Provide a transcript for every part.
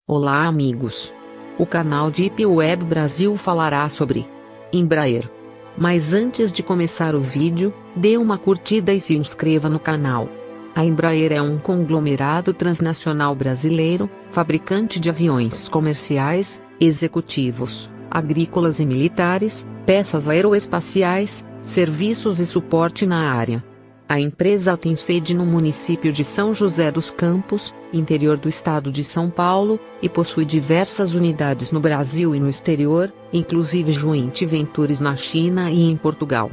Olá amigos! O canal Deep Web Brasil falará sobre Embraer. Mas antes de começar o vídeo, dê uma curtida e se inscreva no canal. A Embraer é um conglomerado transnacional brasileiro, fabricante de aviões comerciais, executivos, agrícolas e militares, peças aeroespaciais, serviços e suporte na área. A empresa tem sede no município de São José dos Campos, interior do estado de São Paulo, e possui diversas unidades no Brasil e no exterior, inclusive joint ventures na China e em Portugal.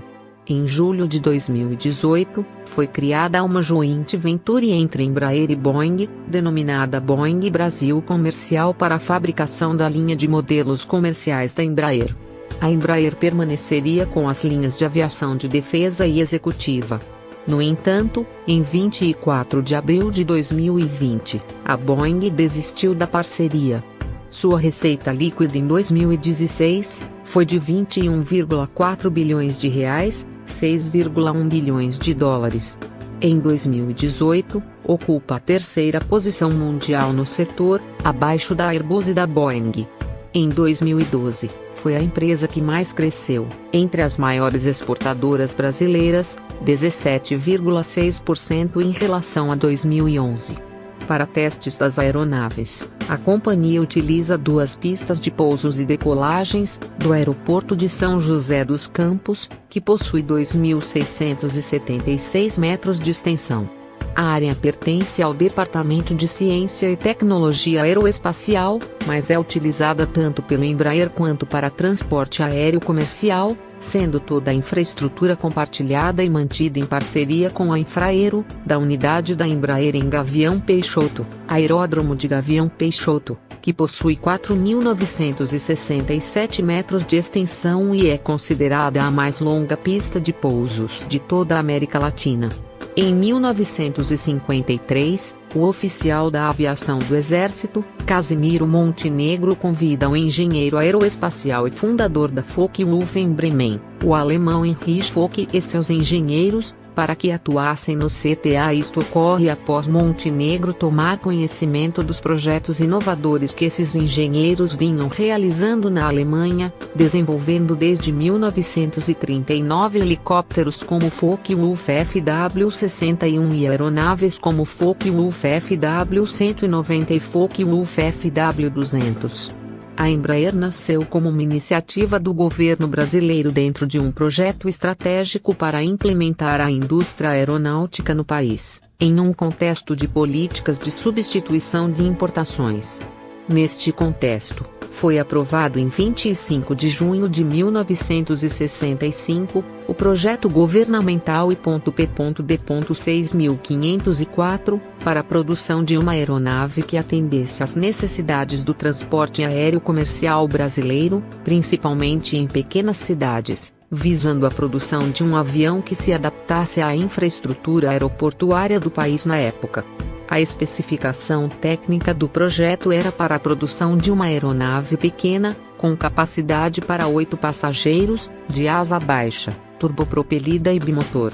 Em julho de 2018, foi criada uma joint venture entre Embraer e Boeing, denominada Boeing Brasil Comercial para a fabricação da linha de modelos comerciais da Embraer. A Embraer permaneceria com as linhas de aviação de defesa e executiva. No entanto, em 24 de abril de 2020, a Boeing desistiu da parceria. Sua receita líquida em 2016 foi de 21,4 bilhões de reais, 6,1 bilhões de dólares. Em 2018, ocupa a terceira posição mundial no setor, abaixo da Airbus e da Boeing. Em 2012, foi a empresa que mais cresceu, entre as maiores exportadoras brasileiras, 17,6% em relação a 2011. Para testes das aeronaves, a companhia utiliza duas pistas de pousos e decolagens, do aeroporto de São José dos Campos, que possui 2.676 metros de extensão. A área pertence ao Departamento de Ciência e Tecnologia Aeroespacial, mas é utilizada tanto pelo Embraer quanto para transporte aéreo comercial, sendo toda a infraestrutura compartilhada e mantida em parceria com a Infraero, da unidade da Embraer em Gavião Peixoto, Aeródromo de Gavião Peixoto, que possui 4.967 metros de extensão e é considerada a mais longa pista de pousos de toda a América Latina. Em 1953, o oficial da aviação do Exército, Casimiro Montenegro, convida o engenheiro aeroespacial e fundador da Focke-Wulf em Bremen, o alemão Heinrich Focke e seus engenheiros, para que atuassem no CTA. Isto ocorre após Montenegro tomar conhecimento dos projetos inovadores que esses engenheiros vinham realizando na Alemanha, desenvolvendo desde 1939 helicópteros como Focke-Wulf FW-61 e aeronaves como Focke-Wulf FW-190 e Focke-Wulf FW-200. A Embraer nasceu como uma iniciativa do governo brasileiro dentro de um projeto estratégico para implementar a indústria aeronáutica no país, em um contexto de políticas de substituição de importações. Neste contexto, foi aprovado em 25 de junho de 1965, o Projeto Governamental I.P.D.6504, para a produção de uma aeronave que atendesse às necessidades do transporte aéreo comercial brasileiro, principalmente em pequenas cidades, visando a produção de um avião que se adaptasse à infraestrutura aeroportuária do país na época. A especificação técnica do projeto era para a produção de uma aeronave pequena, com capacidade para 8 passageiros, de asa baixa, turbopropelida e bimotor.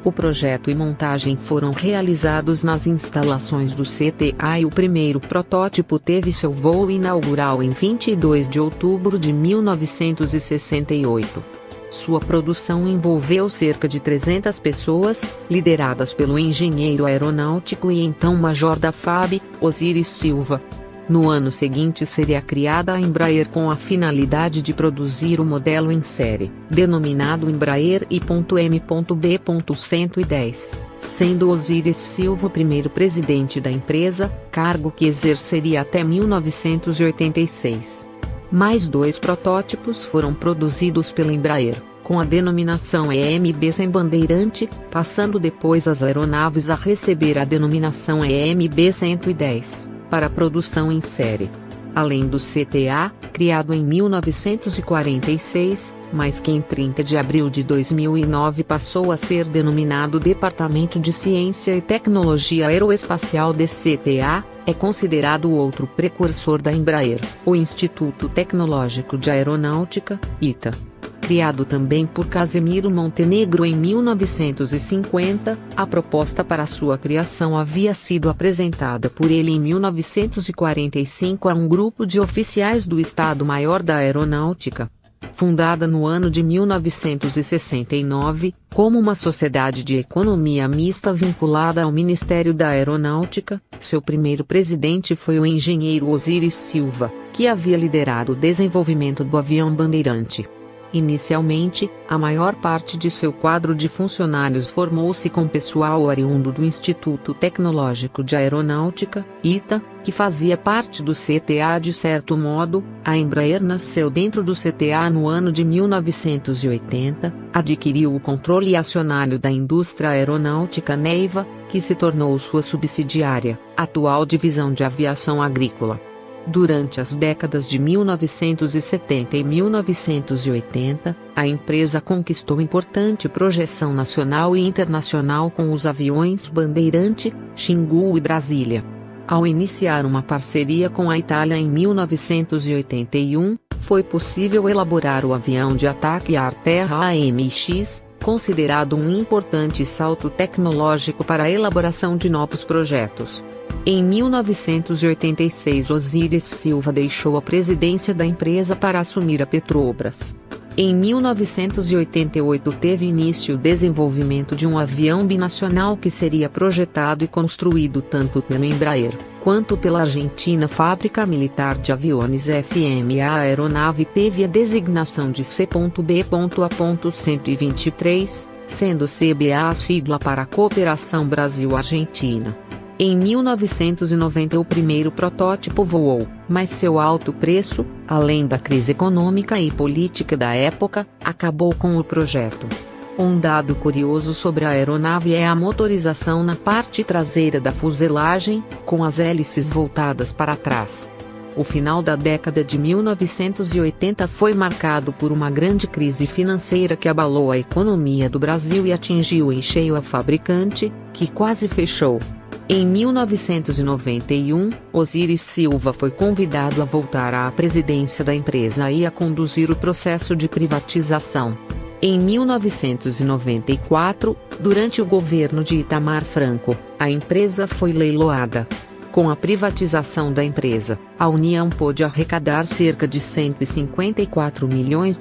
O projeto e montagem foram realizados nas instalações do CTA e o primeiro protótipo teve seu voo inaugural em 22 de outubro de 1968. Sua produção envolveu cerca de 300 pessoas, lideradas pelo engenheiro aeronáutico e então major da FAB, Osiris Silva. No ano seguinte seria criada a Embraer com a finalidade de produzir o modelo em série, denominado Embraer I.M.B.110, sendo Osiris Silva o primeiro presidente da empresa, cargo que exerceria até 1986. Mais 2 protótipos foram produzidos pela Embraer, com a denominação EMB sem bandeirante, passando depois as aeronaves a receber a denominação EMB 110, para produção em série. Além do CTA, criado em 1946, mas que em 30 de abril de 2009 passou a ser denominado Departamento de Ciência e Tecnologia Aeroespacial DCTA, é considerado o outro precursor da Embraer, o Instituto Tecnológico de Aeronáutica, ITA. Criado também por Casemiro Montenegro em 1950, a proposta para sua criação havia sido apresentada por ele em 1945 a um grupo de oficiais do Estado-Maior da Aeronáutica. Fundada no ano de 1969, como uma sociedade de economia mista vinculada ao Ministério da Aeronáutica, seu primeiro presidente foi o engenheiro Osíris Silva, que havia liderado o desenvolvimento do avião Bandeirante. Inicialmente, a maior parte de seu quadro de funcionários formou-se com pessoal oriundo do Instituto Tecnológico de Aeronáutica, ITA, que fazia parte do CTA de certo modo. A Embraer nasceu dentro do CTA no ano de 1980, adquiriu o controle acionário da indústria aeronáutica Neiva, que se tornou sua subsidiária, atual divisão de aviação agrícola. Durante as décadas de 1970 e 1980, a empresa conquistou importante projeção nacional e internacional com os aviões Bandeirante, Xingu e Brasília. Ao iniciar uma parceria com a Itália em 1981, foi possível elaborar o avião de ataque ar-terra AMX, considerado um importante salto tecnológico para a elaboração de novos projetos. Em 1986, Osíris Silva deixou a presidência da empresa para assumir a Petrobras. Em 1988 teve início o desenvolvimento de um avião binacional que seria projetado e construído tanto pela Embraer, quanto pela Argentina Fábrica Militar de Aviões FMA. A aeronave teve a designação de C.B.A.123, sendo CBA a sigla para a Cooperação Brasil-Argentina. Em 1990 o primeiro protótipo voou, mas seu alto preço, além da crise econômica e política da época, acabou com o projeto. Um dado curioso sobre a aeronave é a motorização na parte traseira da fuselagem, com as hélices voltadas para trás. O final da década de 1980 foi marcado por uma grande crise financeira que abalou a economia do Brasil e atingiu em cheio a fabricante, que quase fechou. Em 1991, Osíris Silva foi convidado a voltar à presidência da empresa e a conduzir o processo de privatização. Em 1994, durante o governo de Itamar Franco, a empresa foi leiloada. Com a privatização da empresa, a União pôde arrecadar cerca de R$ 154 milhões.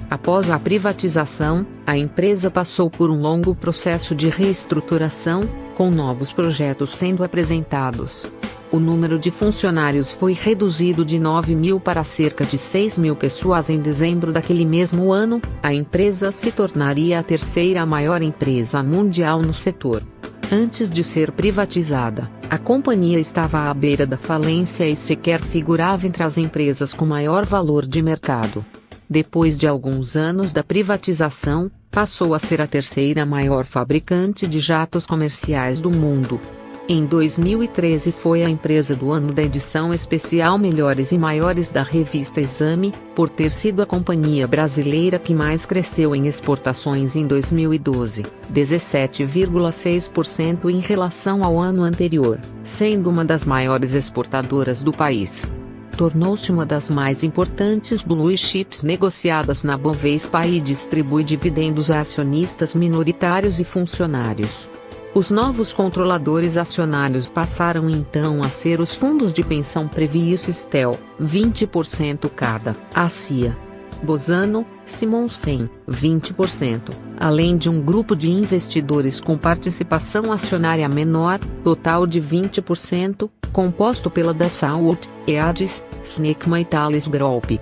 Após a privatização, a empresa passou por um longo processo de reestruturação, com novos projetos sendo apresentados. O número de funcionários foi reduzido de 9.000 para cerca de 6.000 pessoas em dezembro daquele mesmo ano. A empresa se tornaria a terceira maior empresa mundial no setor. Antes de ser privatizada, a companhia estava à beira da falência e sequer figurava entre as empresas com maior valor de mercado. Depois de alguns anos da privatização, passou a ser a terceira maior fabricante de jatos comerciais do mundo. Em 2013 foi a empresa do ano da edição especial Melhores e Maiores da revista Exame, por ter sido a companhia brasileira que mais cresceu em exportações em 2012, 17,6% em relação ao ano anterior, sendo uma das maiores exportadoras do país. Tornou-se uma das mais importantes blue chips negociadas na Bovespa e distribui dividendos a acionistas minoritários e funcionários. Os novos controladores acionários passaram então a ser os fundos de pensão Previ e Sistel, 20% cada, a CIA, Bozano, Simonsen, 20%, além de um grupo de investidores com participação acionária menor, total de 20%, composto pela Dassault, EADS, Snecma e Thales Group.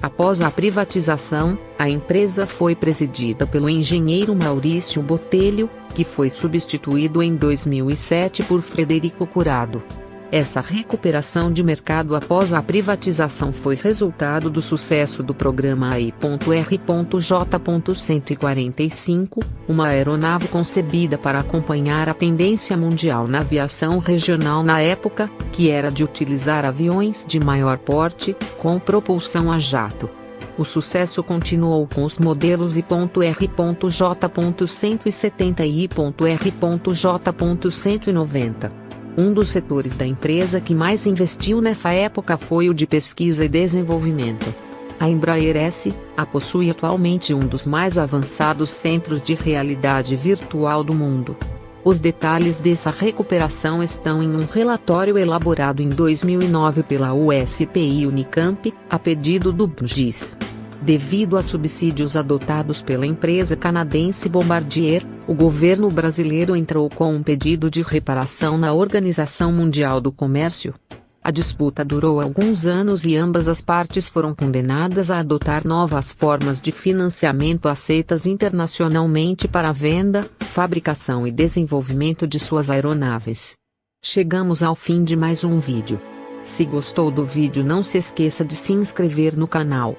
Após a privatização, a empresa foi presidida pelo engenheiro Maurício Botelho, que foi substituído em 2007 por Frederico Curado. Essa recuperação de mercado após a privatização foi resultado do sucesso do programa AI.R.J.145, uma aeronave concebida para acompanhar a tendência mundial na aviação regional na época, que era de utilizar aviões de maior porte, com propulsão a jato. O sucesso continuou com os modelos I.R.J.170 e I.R.J.190. Um dos setores da empresa que mais investiu nessa época foi o de pesquisa e desenvolvimento. A Embraer S.A. possui atualmente um dos mais avançados centros de realidade virtual do mundo. Os detalhes dessa recuperação estão em um relatório elaborado em 2009 pela USP e Unicamp, a pedido do BGIS. Devido a subsídios adotados pela empresa canadense Bombardier, o governo brasileiro entrou com um pedido de reparação na Organização Mundial do Comércio. A disputa durou alguns anos e ambas as partes foram condenadas a adotar novas formas de financiamento aceitas internacionalmente para a venda, fabricação e desenvolvimento de suas aeronaves. Chegamos ao fim de mais um vídeo. Se gostou do vídeo, não se esqueça de se inscrever no canal.